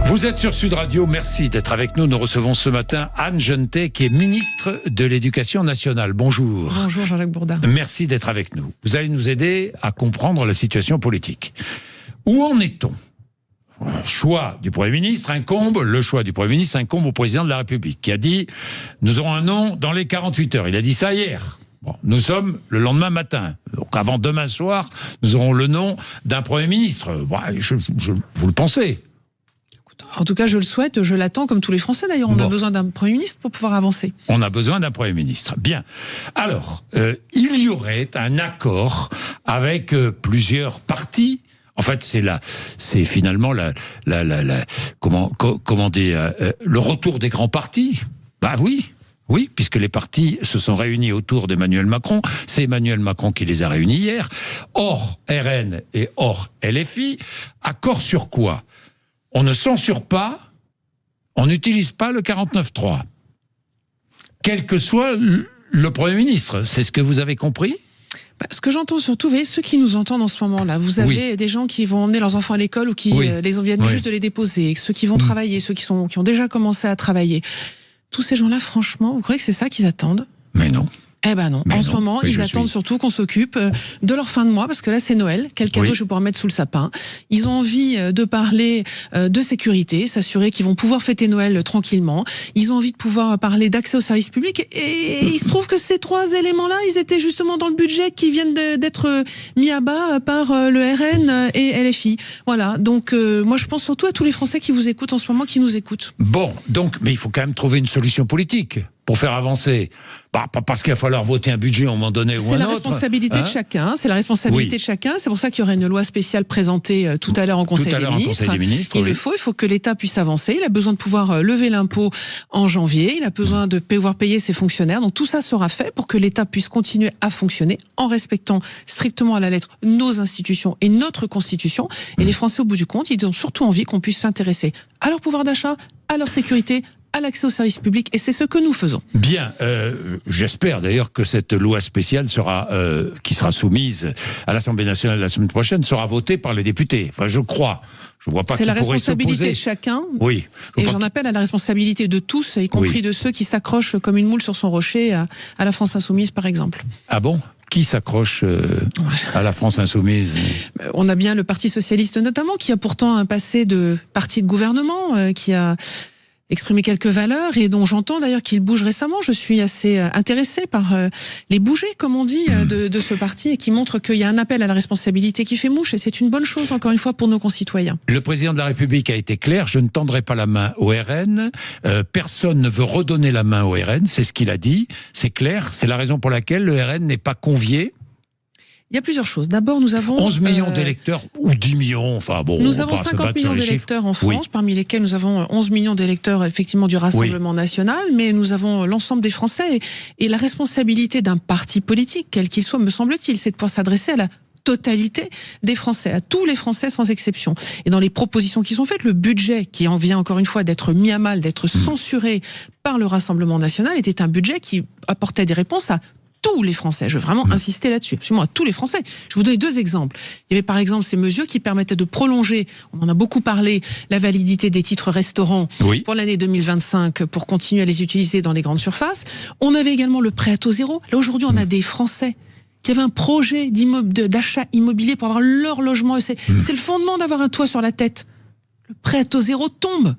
Vous êtes sur Sud Radio, merci d'être avec nous. Nous recevons ce matin Anne Genetet, qui est ministre de l'Éducation nationale. Bonjour. Bonjour Jean-Jacques Bourdin. Merci d'être avec nous. Vous allez nous aider à comprendre la situation politique. Où en est-on ? Le choix du Premier ministre incombe au président de la République, qui a dit « Nous aurons un nom dans les 48 heures ». Il a dit ça hier. Bon, nous sommes le lendemain matin. Donc avant demain soir, nous aurons le nom d'un Premier ministre. Bon, vous le pensez ? En tout cas, je le souhaite, je l'attends comme tous les Français d'ailleurs. On a besoin d'un Premier ministre pour pouvoir avancer. On a besoin d'un Premier ministre. Bien. Alors, il y aurait un accord avec plusieurs partis. En fait, c'est finalement le retour des grands partis. Bah oui. Oui, puisque les partis se sont réunis autour d'Emmanuel Macron. C'est Emmanuel Macron qui les a réunis hier. Hors RN et hors LFI. Accord sur quoi ? On ne censure pas, on n'utilise pas le 49.3. Quel que soit le Premier ministre. C'est ce que vous avez compris ? Ce que j'entends surtout, vous voyez, ceux qui nous entendent en ce moment-là, vous avez des gens qui vont emmener leurs enfants à l'école ou qui viennent juste de les déposer, ceux qui vont travailler, ceux qui ont déjà commencé à travailler. Tous ces gens-là, franchement, vous croyez que c'est ça qu'ils attendent ? Mais non. Eh ben non. En ce moment, ils attendent surtout qu'on s'occupe de leur fin de mois, parce que là, c'est Noël. Quel cadeau je vais pouvoir mettre sous le sapin. Ils ont envie de parler de sécurité, s'assurer qu'ils vont pouvoir fêter Noël tranquillement. Ils ont envie de pouvoir parler d'accès aux services publics. Et il se trouve que ces trois éléments-là, ils étaient justement dans le budget qui viennent d'être mis à bas par le RN et LFI. Voilà. Donc, moi, je pense surtout à tous les Français qui vous écoutent en ce moment, qui nous écoutent. Bon, donc, mais il faut quand même trouver une solution politique pour faire avancer. Parce qu'il va falloir voter un budget à un moment donné ou un autre. C'est la responsabilité de chacun. C'est la responsabilité de chacun. C'est pour ça qu'il y aurait une loi spéciale présentée tout à l'heure en Conseil des ministres. Il faut que l'État puisse avancer. Il a besoin de pouvoir lever l'impôt en janvier. Il a besoin de pouvoir payer ses fonctionnaires. Donc tout ça sera fait pour que l'État puisse continuer à fonctionner en respectant strictement à la lettre nos institutions et notre Constitution. Et les Français, au bout du compte, ils ont surtout envie qu'on puisse s'intéresser à leur pouvoir d'achat, à leur sécurité, à l'accès aux services publics, et c'est ce que nous faisons. Bien, j'espère d'ailleurs que cette loi spéciale qui sera soumise à l'Assemblée nationale la semaine prochaine, sera votée par les députés. Enfin, je crois. Je vois pas. C'est la responsabilité de chacun. Oui. Et j'en appelle à la responsabilité de tous, y compris de ceux qui s'accrochent comme une moule sur son rocher à la France insoumise, par exemple. Ah bon ? Qui s'accroche à la France insoumise ? On a bien le Parti socialiste notamment, qui a pourtant un passé de parti de gouvernement, qui a exprimer quelques valeurs et dont j'entends d'ailleurs qu'il bouge récemment. Je suis assez intéressée par les bougées, comme on dit, de ce parti, et qui montre qu'il y a un appel à la responsabilité qui fait mouche, et c'est une bonne chose, encore une fois, pour nos concitoyens. Le président de la République a été clair, je ne tendrai pas la main au RN, personne ne veut redonner la main au RN, c'est ce qu'il a dit, c'est clair, c'est la raison pour laquelle le RN n'est pas convié. Il y a plusieurs choses. D'abord, nous avons 11 millions d'électeurs, ou 10 millions, enfin bon... Nous avons 50 millions d'électeurs en France, parmi lesquels nous avons 11 millions d'électeurs, effectivement, du Rassemblement national, mais nous avons l'ensemble des Français, et la responsabilité d'un parti politique, quel qu'il soit, me semble-t-il, c'est de pouvoir s'adresser à la totalité des Français, à tous les Français sans exception. Et dans les propositions qui sont faites, le budget qui en vient encore une fois d'être mis à mal, d'être censuré par le Rassemblement national, était un budget qui apportait des réponses à tous les Français. Je veux vraiment insister là-dessus, absolument à tous les Français. Je vais vous donner deux exemples. Il y avait par exemple ces mesures qui permettaient de prolonger, on en a beaucoup parlé, la validité des titres restaurants pour l'année 2025 pour continuer à les utiliser dans les grandes surfaces. On avait également le prêt à taux zéro. Là aujourd'hui, on a des Français qui avaient un projet d'achat immobilier pour avoir leur logement. C'est le fondement d'avoir un toit sur la tête. Le prêt à taux zéro tombe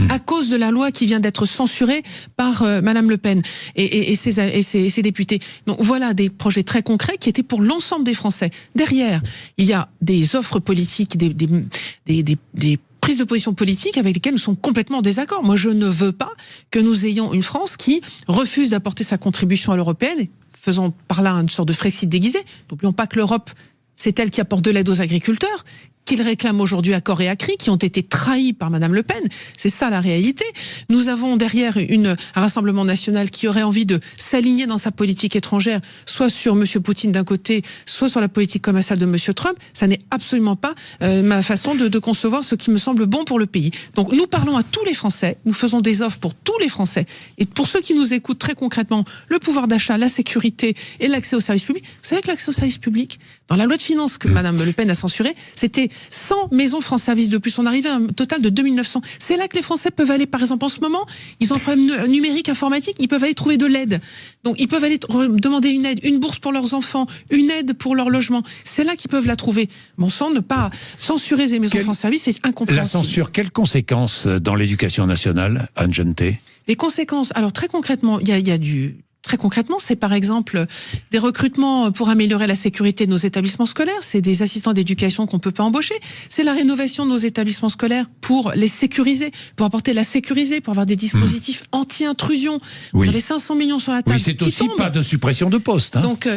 à cause de la loi qui vient d'être censurée par Madame Le Pen et ses députés. Donc voilà des projets très concrets qui étaient pour l'ensemble des Français. Derrière, il y a des offres politiques, des prises de position politiques avec lesquelles nous sommes complètement en désaccord. Moi, je ne veux pas que nous ayons une France qui refuse d'apporter sa contribution à l'européenne, faisant par là une sorte de Frexit déguisé. N'oublions pas que l'Europe, c'est elle qui apporte de l'aide aux agriculteurs, qu'ils réclament aujourd'hui à corps et à cri, qui ont été trahis par Madame Le Pen. C'est ça la réalité. Nous avons derrière un Rassemblement national qui aurait envie de s'aligner dans sa politique étrangère, soit sur Monsieur Poutine d'un côté, soit sur la politique commerciale de Monsieur Trump. Ça n'est absolument pas ma façon de concevoir ce qui me semble bon pour le pays. Donc nous parlons à tous les Français, nous faisons des offres pour tous les Français. Et pour ceux qui nous écoutent très concrètement, le pouvoir d'achat, la sécurité et l'accès aux services publics. Vous savez que l'accès aux services publics, dans la loi de finances que Madame Le Pen a censurée, c'était 100 maisons France Service de plus. On arrivait à un total de 2900. C'est là que les Français peuvent aller, par exemple, en ce moment, ils ont un problème numérique, informatique, ils peuvent aller trouver de l'aide. Donc, ils peuvent aller demander une aide, une bourse pour leurs enfants, une aide pour leur logement. C'est là qu'ils peuvent la trouver. Bon sang, ne pas censurer les maisons France Service, c'est incompréhensible. La censure, quelles conséquences dans l'éducation nationale, Anne Genetet? Les conséquences, alors très concrètement, il y a du... Très concrètement, c'est par exemple des recrutements pour améliorer la sécurité de nos établissements scolaires. C'est des assistants d'éducation qu'on peut pas embaucher. C'est la rénovation de nos établissements scolaires pour les sécuriser, pour apporter la sécurité, pour avoir des dispositifs anti-intrusion. Oui. On avait 500 millions sur la table. Oui, c'est aussi pas de suppression de postes. Hein. Donc,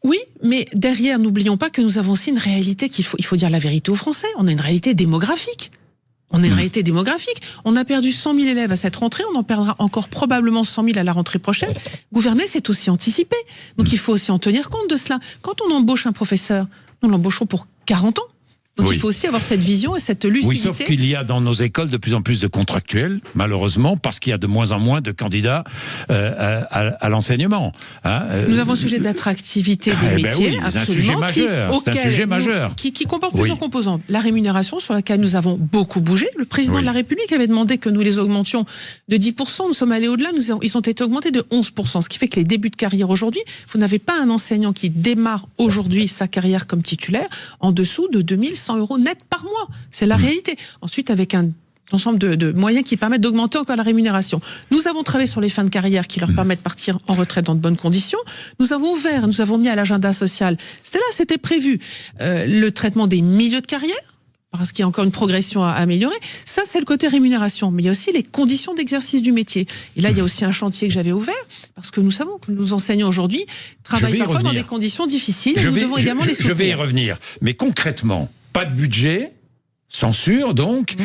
oui, mais derrière, n'oublions pas que nous avons aussi une réalité il faut dire la vérité aux Français. On a une réalité démographique. On a une réalité démographique. On a perdu 100 000 élèves à cette rentrée. On en perdra encore probablement 100 000 à la rentrée prochaine. Gouverner, c'est aussi anticiper. Donc, il faut aussi en tenir compte de cela. Quand on embauche un professeur, nous l'embauchons pour 40 ans. Donc il faut aussi avoir cette vision et cette lucidité. Oui, sauf qu'il y a dans nos écoles de plus en plus de contractuels, malheureusement, parce qu'il y a de moins en moins de candidats à l'enseignement. Nous avons un sujet d'attractivité des métiers, absolument. C'est un sujet majeur. Qui comporte plusieurs composantes. La rémunération, sur laquelle nous avons beaucoup bougé. Le président de la République avait demandé que nous les augmentions de 10%. Nous sommes allés au-delà. Ils ont été augmentés de 11%. Ce qui fait que les débuts de carrière aujourd'hui, vous n'avez pas un enseignant qui démarre aujourd'hui sa carrière comme titulaire en dessous de 2100 € net par mois. C'est la réalité. Ensuite, avec un ensemble de moyens qui permettent d'augmenter encore la rémunération. Nous avons travaillé sur les fins de carrière qui leur permettent de partir en retraite dans de bonnes conditions. Nous avons ouvert, nous avons mis à l'agenda social, c'était prévu, le traitement des milieux de carrière, parce qu'il y a encore une progression à améliorer. Ça, c'est le côté rémunération. Mais il y a aussi les conditions d'exercice du métier. Et là, il y a aussi un chantier que j'avais ouvert, parce que nous savons que nos enseignants aujourd'hui travaillent parfois dans des conditions difficiles. Nous devons également les soutenir. Je vais y revenir. Mais concrètement, pas de budget, censure donc,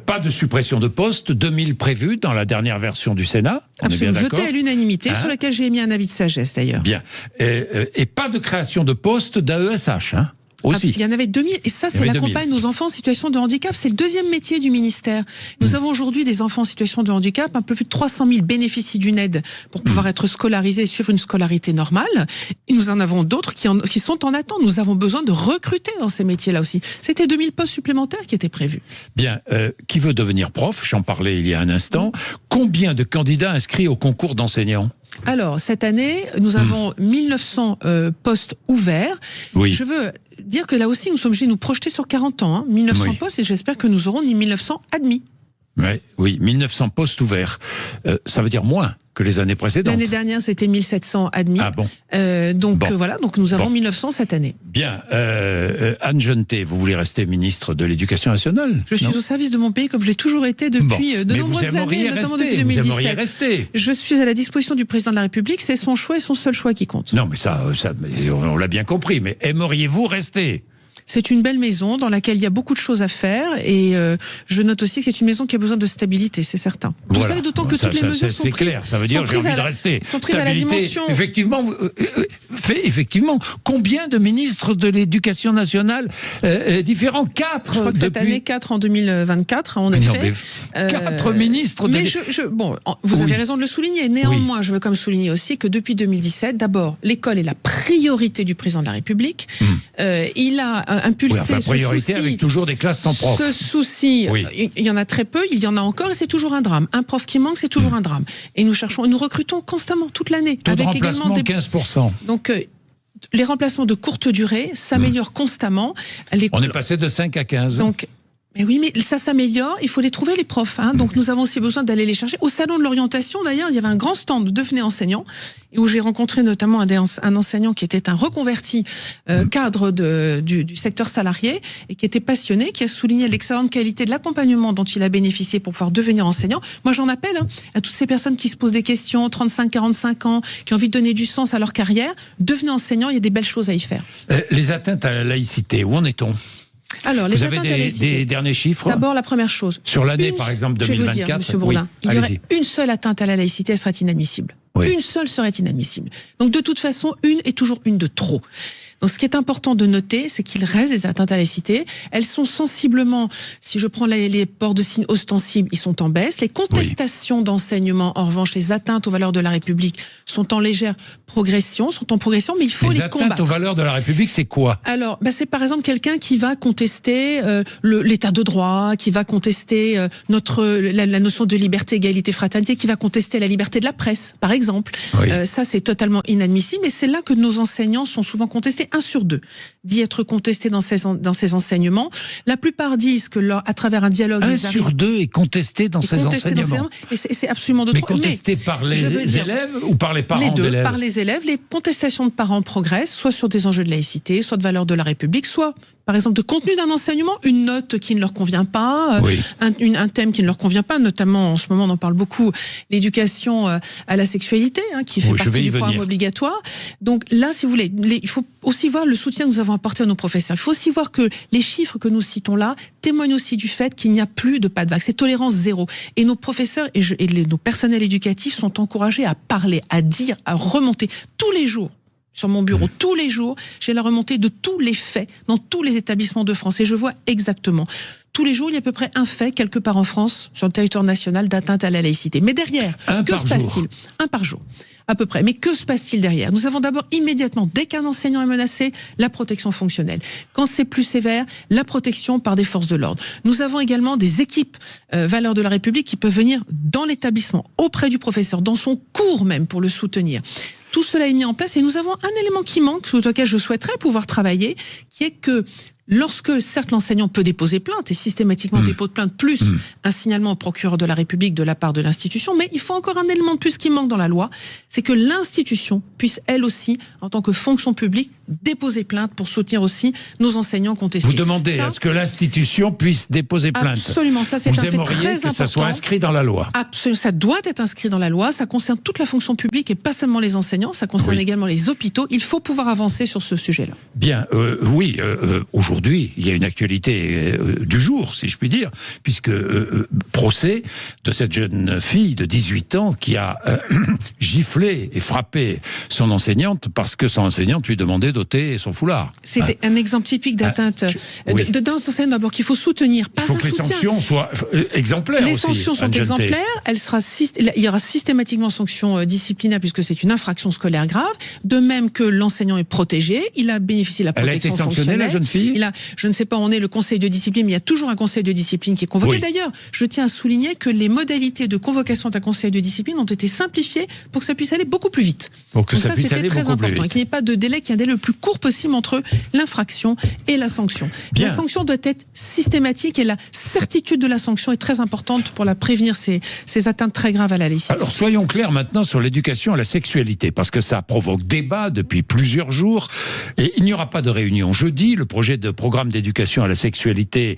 pas de suppression de postes, 2000 prévus dans la dernière version du Sénat. Absolument, voté à l'unanimité, sur laquelle j'ai émis un avis de sagesse d'ailleurs. Bien. Et pas de création de postes d'AESH, hein aussi. Il y en avait 2000, et ça, c'est l'accompagne nos enfants en situation de handicap. C'est le deuxième métier du ministère. Nous avons aujourd'hui des enfants en situation de handicap. Un peu plus de 300 000 bénéficient d'une aide pour pouvoir être scolarisés et suivre une scolarité normale. Et nous en avons d'autres qui sont en attente. Nous avons besoin de recruter dans ces métiers-là aussi. C'était 2000 postes supplémentaires qui étaient prévus. Bien. Qui veut devenir prof? J'en parlais il y a un instant. Combien de candidats inscrits au concours d'enseignants? Alors, cette année, nous avons 1900 postes ouverts. Oui. Je veux dire que là aussi, nous sommes obligés de nous projeter sur 40 ans. 1900 postes, et j'espère que nous aurons 1900 admis. Oui, 1900 postes ouverts. Ça veut dire moins que les années précédentes. L'année dernière, c'était 1700 admis. Ah bon. Voilà, donc nous avons 1900 cette année. Bien. Anne Genetet, vous voulez rester ministre de l'Éducation nationale? Je suis au service de mon pays comme je l'ai toujours été depuis de nombreuses années, notamment depuis 2017. Vous aimeriez rester. Je suis à la disposition du président de la République, c'est son choix et son seul choix qui compte. Non, mais ça on l'a bien compris, mais aimeriez-vous rester? C'est une belle maison dans laquelle il y a beaucoup de choses à faire et je note aussi que c'est une maison qui a besoin de stabilité, c'est certain. Vous savez, d'autant que toutes les mesures sont prises. C'est clair, ça veut dire j'ai envie de rester. Sont prises à la dimension. Effectivement, combien de ministres de l'Éducation nationale différents? 4 je crois que cette année, 4 en 2024, en effet. 4 ministres de vous avez raison de le souligner. Néanmoins, je veux comme souligner aussi que depuis 2017, d'abord, l'école est la priorité du président de la République. Il a impulsé priorité avec toujours des classes sans prof. Ce souci, il y en a très peu, il y en a encore et c'est toujours un drame. Un prof qui manque, c'est toujours un drame. Et nous recrutons constamment toute l'année. Taux de remplacement, 15%. Donc, les remplacements de courte durée s'améliorent constamment. On est passé de 5 à 15. Donc, mais oui, mais ça s'améliore, il faut les trouver les profs. Donc nous avons aussi besoin d'aller les chercher. Au salon de l'orientation, d'ailleurs, il y avait un grand stand de Devenez enseignant, et où j'ai rencontré notamment un enseignant qui était un reconverti cadre du secteur salarié, et qui était passionné, qui a souligné l'excellente qualité de l'accompagnement dont il a bénéficié pour pouvoir devenir enseignant. Moi j'en appelle à toutes ces personnes qui se posent des questions, 35-45 ans, qui ont envie de donner du sens à leur carrière. Devenez enseignant, il y a des belles choses à y faire. Les atteintes à la laïcité, où en est-on? Alors, vous avez des derniers chiffres? D'abord, la première chose. Sur l'année, par exemple, 2024. Je vais vous dire, Monsieur Bourdin, il y aurait une seule atteinte à la laïcité, elle serait inadmissible. Une seule serait inadmissible. Donc, de toute façon, une est toujours une de trop. Donc ce qui est important de noter, c'est qu'il reste des atteintes à la laïcité. Elles sont sensiblement, si je prends les ports de signes ostensibles, ils sont en baisse. Les contestations d'enseignement, en revanche, les atteintes aux valeurs de la République sont en légère progression, mais il faut les combattre. Les atteintes aux valeurs de la République, c'est quoi? Alors, c'est par exemple quelqu'un qui va contester l'état de droit, qui va contester la notion de liberté, égalité, fraternité, qui va contester la liberté de la presse, par exemple. Oui. Ça, c'est totalement inadmissible, et c'est là que nos enseignants sont souvent contestés. 1 sur 2 dit être contesté dans ces enseignements. La plupart disent que à travers un dialogue... 1 sur 2 est contesté dans ces enseignements. Et c'est absolument de trop. Mais contesté par les élèves ou par les parents d'élèves? Les deux, par les élèves. Les contestations de parents progressent, soit sur des enjeux de laïcité, soit de valeurs de la République, soit... par exemple, de contenu d'un enseignement, une note qui ne leur convient pas, un thème qui ne leur convient pas, notamment en ce moment on en parle beaucoup, l'éducation à la sexualité, qui fait partie du programme obligatoire. Donc là, si vous voulez, il faut aussi voir le soutien que nous avons apporté à nos professeurs. Il faut aussi voir que les chiffres que nous citons là témoignent aussi du fait qu'il n'y a plus de pas de vague. C'est tolérance zéro. Et nos professeurs et nos personnels éducatifs sont encouragés à parler, à dire, à remonter tous les jours. Sur mon bureau, tous les jours, j'ai la remontée de tous les faits dans tous les établissements de France. Et je vois exactement, tous les jours, il y a à peu près un fait, quelque part en France, sur le territoire national, d'atteinte à la laïcité. Mais derrière, que se passe-t-il? 1 par jour, à peu près. Mais que se passe-t-il derrière? Nous avons d'abord immédiatement, dès qu'un enseignant est menacé, la protection fonctionnelle. Quand c'est plus sévère, la protection par des forces de l'ordre. Nous avons également des équipes valeurs de la République qui peuvent venir dans l'établissement, auprès du professeur, dans son cours même, pour le soutenir. Tout cela est mis en place et nous avons un élément qui manque, sur lequel je souhaiterais pouvoir travailler, qui est que lorsque, certes, l'enseignant peut déposer plainte, et systématiquement dépôt de plainte, plus un signalement au procureur de la République de la part de l'institution, mais il faut encore un élément de plus qui manque dans la loi, c'est que l'institution puisse, elle aussi, en tant que fonction publique, déposer plainte pour soutenir aussi nos enseignants contestés. Vous demandez à ce que l'institution puisse déposer plainte? Absolument, ça c'est un fait très important. Vous aimeriez que ça soit inscrit dans la loi? Absolument, ça doit être inscrit dans la loi, ça concerne toute la fonction publique et pas seulement les enseignants, ça concerne également les hôpitaux. Il faut pouvoir avancer sur ce sujet-là. Bien, aujourd'hui, il y a une actualité du jour, si je puis dire, puisque procès de cette jeune fille de 18 ans qui a giflé et frappé son enseignante parce que son enseignante lui demandait d'ôter son foulard. C'était un exemple typique d'atteinte d'un enseignant d'abord qu'il faut soutenir, pas un soutien. Il faut que les sanctions soient exemplaires. Les sanctions sont exemplaires, il y aura systématiquement sanction disciplinaire puisque c'est une infraction scolaire grave, de même que l'enseignant est protégé, il a bénéficié de la protection fonctionnelle. Elle a été sanctionnée, la jeune fille? Je ne sais pas où on est, le conseil de discipline, mais il y a toujours un conseil de discipline qui est convoqué. D'ailleurs, je tiens à souligner que les modalités de convocation d'un conseil de discipline ont été simplifiées pour que ça puisse aller beaucoup plus vite. Donc ça, c'était très important. Et qu'il n'y ait pas de délai, qu'il y ait un délai le plus court possible entre l'infraction et la sanction. La sanction doit être systématique et la certitude de la sanction est très importante pour prévenir ces atteintes très graves à la laïcité. Alors soyons clairs maintenant sur l'éducation à la sexualité, parce que ça provoque débat depuis plusieurs jours et il n'y aura pas de réunion jeudi. Le projet de programme d'éducation à la sexualité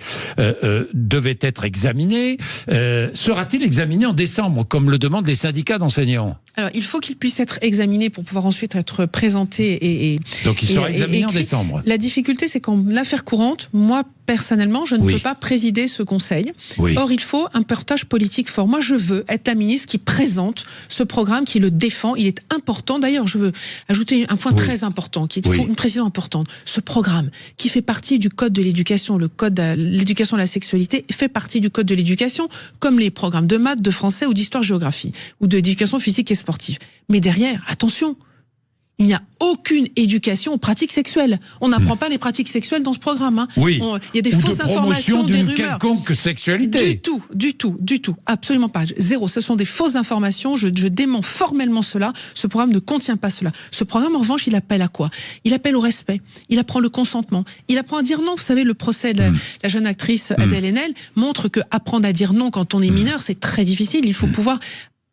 devait être examiné. Sera-t-il examiné en décembre, comme le demandent les syndicats d'enseignants? Alors, il faut qu'il puisse être examiné pour pouvoir ensuite être présenté Donc il sera examiné en décembre. La difficulté, c'est qu'en l'affaire courante, moi, personnellement, je ne peux pas présider ce conseil. Or, il faut un portage politique fort. Moi, je veux être la ministre qui présente ce programme, qui le défend. Il est important. D'ailleurs, je veux ajouter un point très important, qui est une précision importante. Ce programme, qui fait partie du Code de l'éducation, le Code de l'éducation à la sexualité, fait partie du Code de l'éducation, comme les programmes de maths, de français ou d'histoire-géographie, ou d'éducation physique et sportive. Mais derrière, attention, il n'y a aucune éducation aux pratiques sexuelles. On n'apprend pas les pratiques sexuelles dans ce programme. Il y a des fausses informations, des rumeurs. Quelconque sexualité. Du tout. Absolument pas. Zéro. Ce sont des fausses informations. Je dément formellement cela. Ce programme ne contient pas cela. Ce programme, en revanche, il appelle à quoi? Il appelle au respect. Il apprend le consentement. Il apprend à dire non. Vous savez, le procès de la jeune actrice Adèle Haenel montre que apprendre à dire non quand on est mineur, c'est très difficile. Il faut pouvoir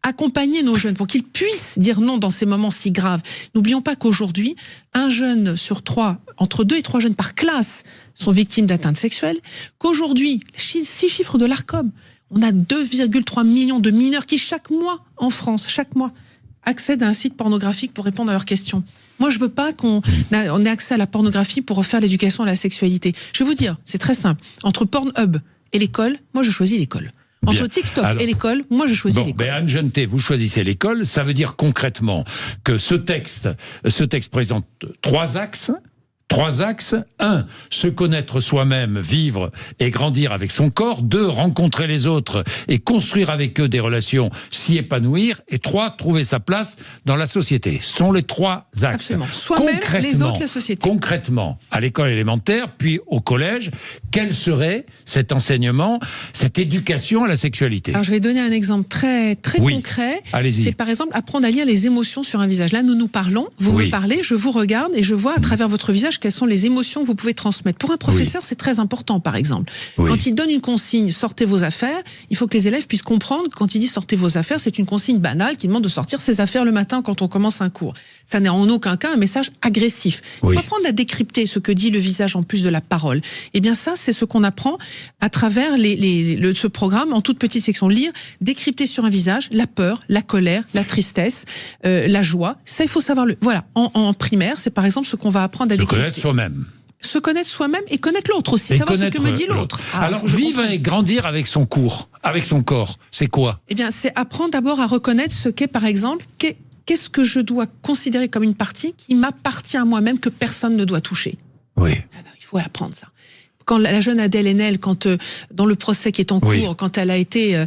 accompagner nos jeunes pour qu'ils puissent dire non dans ces moments si graves. N'oublions pas qu'aujourd'hui, un jeune sur 3, entre 2 et 3 jeunes par classe sont victimes d'atteintes sexuelles, qu'aujourd'hui, 6 chiffres de l'ARCOM, on a 2,3 millions de mineurs qui chaque mois, en France, accèdent à un site pornographique pour répondre à leurs questions. Moi, je veux pas qu'on ait accès à la pornographie pour refaire l'éducation à la sexualité. Je vais vous dire, c'est très simple. Entre Pornhub et l'école, moi je choisis l'école. Entre TikTok et l'école, moi je choisis l'école. Anne Genetet, vous choisissez l'école, ça veut dire concrètement que ce texte présente 3 axes. 3 axes. 1, se connaître soi-même, vivre et grandir avec son corps. 2, rencontrer les autres et construire avec eux des relations, s'y épanouir. Et 3, trouver sa place dans la société. Ce sont les 3 axes. Absolument. Soi-même, les autres, la société. Concrètement, à l'école élémentaire, puis au collège, quel serait cet enseignement, cette éducation à la sexualité? Alors, je vais donner un exemple très concret. Allez-y. C'est par exemple apprendre à lire les émotions sur un visage. Là, nous parlons, vous me parlez, je vous regarde et je vois à travers votre visage quelles sont les émotions que vous pouvez transmettre. Pour un professeur, c'est très important, par exemple. Quand il donne une consigne, sortez vos affaires, il faut que les élèves puissent comprendre que quand il dit sortez vos affaires, c'est une consigne banale qui demande de sortir ses affaires le matin quand on commence un cours. Ça n'est en aucun cas un message agressif. Il faut apprendre à décrypter ce que dit le visage en plus de la parole. Et bien ça, c'est ce qu'on apprend à travers ce programme en toute petite section. Lire, décrypter sur un visage la peur, la colère, la tristesse, la joie. Ça, il faut savoir voilà. En primaire, c'est par exemple ce qu'on va apprendre à décrypter. Se connaître soi-même. Se connaître soi-même et connaître l'autre aussi, savoir ce que me dit l'autre. Alors, vivre et grandir avec son corps, c'est quoi? Eh bien, c'est apprendre d'abord à reconnaître ce qu'est, par exemple, qu'est-ce que je dois considérer comme une partie qui m'appartient à moi-même, que personne ne doit toucher. Oui. Il faut apprendre ça. Quand la jeune Adèle Haenel, dans le procès qui est en cours, quand elle a été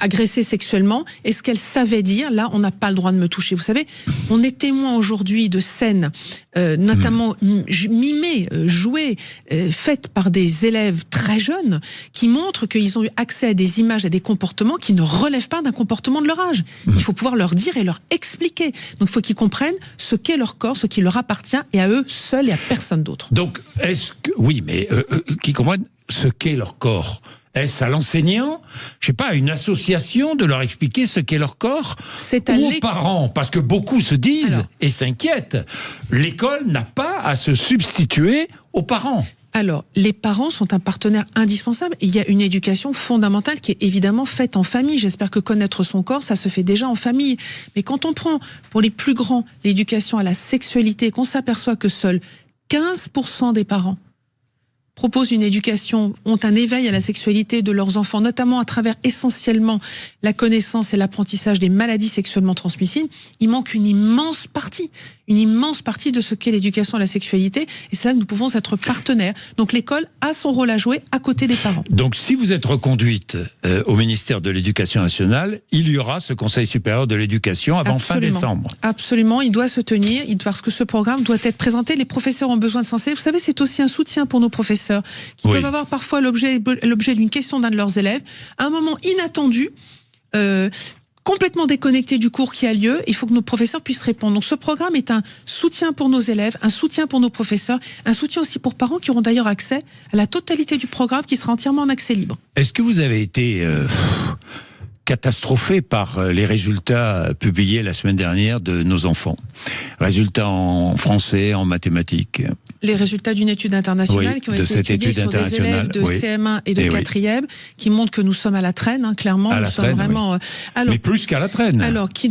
agressée sexuellement, est-ce qu'elle savait dire, là, on n'a pas le droit de me toucher? Vous savez, on est témoin aujourd'hui de scènes, notamment mimées, jouées, faites par des élèves très jeunes, qui montrent qu'ils ont eu accès à des images, à des comportements qui ne relèvent pas d'un comportement de leur âge. Il faut pouvoir leur dire et leur expliquer. Donc il faut qu'ils comprennent ce qu'est leur corps, ce qui leur appartient, et à eux seuls et à personne d'autre. Donc, oui, mais qui comprennent ce qu'est leur corps. Est-ce à l'enseignant, je sais pas, à une association de leur expliquer ce qu'est leur corps? Ou aux parents? Parce que beaucoup se disent et s'inquiètent. L'école n'a pas à se substituer aux parents. Alors, les parents sont un partenaire indispensable. Il y a une éducation fondamentale qui est évidemment faite en famille. J'espère que connaître son corps, ça se fait déjà en famille. Mais quand on prend, pour les plus grands, l'éducation à la sexualité, qu'on s'aperçoit que seuls 15% des parents proposent une éducation, ont un éveil à la sexualité de leurs enfants, notamment à travers essentiellement la connaissance et l'apprentissage des maladies sexuellement transmissibles, il manque une immense partie de ce qu'est l'éducation à la sexualité, et c'est là que nous pouvons être partenaires. Donc l'école a son rôle à jouer à côté des parents. Donc si vous êtes reconduite au ministère de l'Éducation nationale, il y aura ce Conseil supérieur de l'éducation avant fin décembre. Absolument, il doit se tenir, parce que ce programme doit être présenté. Les professeurs ont besoin de s'en servir. Vous savez, c'est aussi un soutien pour nos professeurs qui peuvent avoir parfois l'objet d'une question d'un de leurs élèves, à un moment inattendu, complètement déconnecté du cours qui a lieu. Il faut que nos professeurs puissent répondre. Donc ce programme est un soutien pour nos élèves, un soutien pour nos professeurs, un soutien aussi pour parents qui auront d'ailleurs accès à la totalité du programme qui sera entièrement en accès libre. Est-ce que vous avez été catastrophé par les résultats publiés la semaine dernière de nos enfants? Résultats en français, en mathématiques. Les résultats d'une étude internationale qui ont été étudiés sur des élèves de CM1 et de 4e, qui montrent que nous sommes à la traîne, clairement. À la traîne, vraiment. Alors, mais plus qu'à la traîne. Alors, qui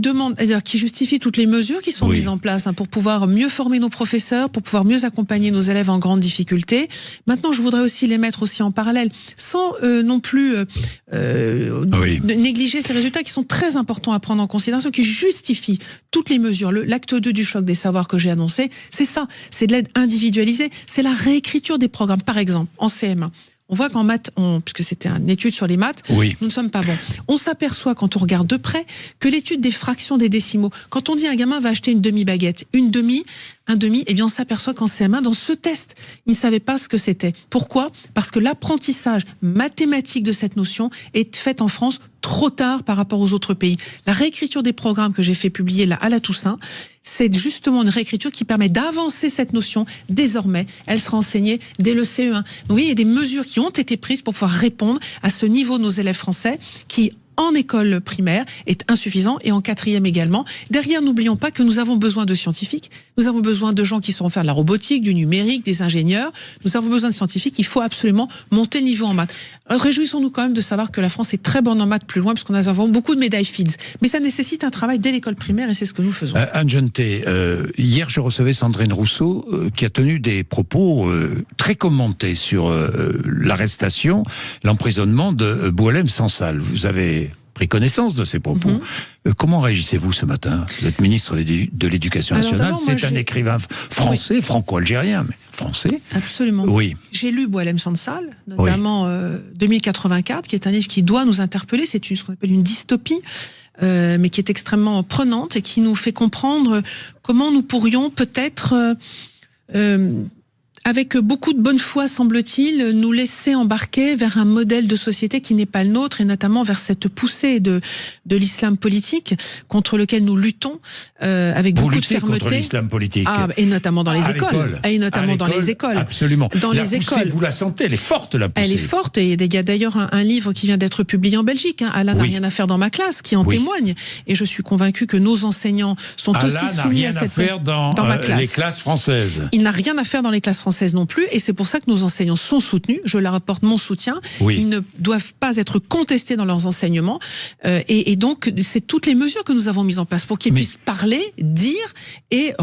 justifie toutes les mesures qui sont mises en place pour pouvoir mieux former nos professeurs, pour pouvoir mieux accompagner nos élèves en grande difficulté. Maintenant, je voudrais aussi les mettre aussi en parallèle, sans non plus négliger ces résultats qui sont très importants à prendre en considération, qui justifient toutes les mesures. L'acte 2 du choc des savoirs que j'ai annoncé, c'est ça, c'est de l'aide individualisée, c'est la réécriture des programmes. Par exemple, en CM1, on voit qu'en maths, puisque c'était une étude sur les maths, nous ne sommes pas bons. On s'aperçoit, quand on regarde de près, que l'étude des fractions des décimaux, quand on dit un gamin va acheter une demi-baguette, un demi, eh bien on s'aperçoit qu'en CM1, dans ce test, il ne savait pas ce que c'était. Pourquoi? Parce que l'apprentissage mathématique de cette notion est fait en France trop tard par rapport aux autres pays. La réécriture des programmes que j'ai fait publier là à la Toussaint, c'est justement une réécriture qui permet d'avancer cette notion. Désormais, elle sera enseignée dès le CE1. Donc, oui, il y a des mesures qui ont été prises pour pouvoir répondre à ce niveau de nos élèves français qui, en école primaire, est insuffisant, et en 4e également. Derrière, n'oublions pas que nous avons besoin de scientifiques, nous avons besoin de gens qui sauront faire de la robotique, du numérique, des ingénieurs, nous avons besoin de scientifiques, il faut absolument monter le niveau en maths. Réjouissons-nous quand même de savoir que la France est très bonne en maths plus loin, parce qu'on a beaucoup de médailles Fields. Mais ça nécessite un travail dès l'école primaire, et c'est ce que nous faisons. Anne Genetet, hier je recevais Sandrine Rousseau, qui a tenu des propos très commentés sur l'arrestation, l'emprisonnement de Boualem Sansal. Vous avez pris connaissance de ces propos. Comment réagissez-vous ce matin? Vous êtes ministre de l'Éducation nationale, c'est un écrivain français, franco-algérien, mais français. Absolument. Oui. J'ai lu Boualem Sansal, notamment 2084, qui est un livre qui doit nous interpeller. C'est ce qu'on appelle une dystopie, mais qui est extrêmement prenante et qui nous fait comprendre comment nous pourrions peut-être... avec beaucoup de bonne foi, semble-t-il, nous laisser embarquer vers un modèle de société qui n'est pas le nôtre, et notamment vers cette poussée de l'islam politique contre lequel nous luttons avec beaucoup de fermeté. Contre l'islam politique. Et notamment dans les écoles. Et notamment dans les écoles. Absolument. Dans les écoles. Vous la sentez, elle est forte, la poussée. Elle est forte, et il y a d'ailleurs un livre qui vient d'être publié en Belgique, Alain n'a rien à faire dans ma classe, qui en témoigne. Et je suis convaincue que nos enseignants sont aussi soumis à cette... Alain n'a rien à faire dans ma classe. Les classes françaises. Il n'a rien à faire dans les classes françaises non plus, et c'est pour ça que nos enseignants sont soutenus. Je leur apporte mon soutien. Ils ne doivent pas être contestés dans leurs enseignements, et donc c'est toutes les mesures que nous avons mises en place pour qu'ils puissent parler, dire et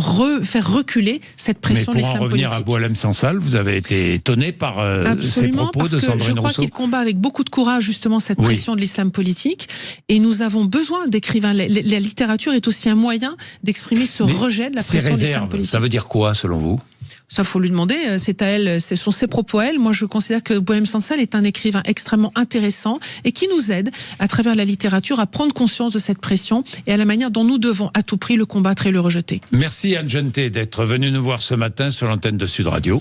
faire reculer cette pression de l'islam politique. Mais pour en revenir à Boualem Sansal, vous avez été étonné par ces propos de Sandrine Rousseau. Je crois qu'il combat avec beaucoup de courage justement cette pression de l'islam politique, et nous avons besoin d'écrivains. La littérature est aussi un moyen d'exprimer ce rejet de la pression de l'islam politique. Ça veut dire quoi selon vous? Ça, faut lui demander. C'est à elle, ce sont ses propos à elle. Moi, je considère que Boualem Sansal est un écrivain extrêmement intéressant et qui nous aide, à travers la littérature, à prendre conscience de cette pression et à la manière dont nous devons à tout prix le combattre et le rejeter. Merci Anne Genetet d'être venue nous voir ce matin sur l'antenne de Sud Radio.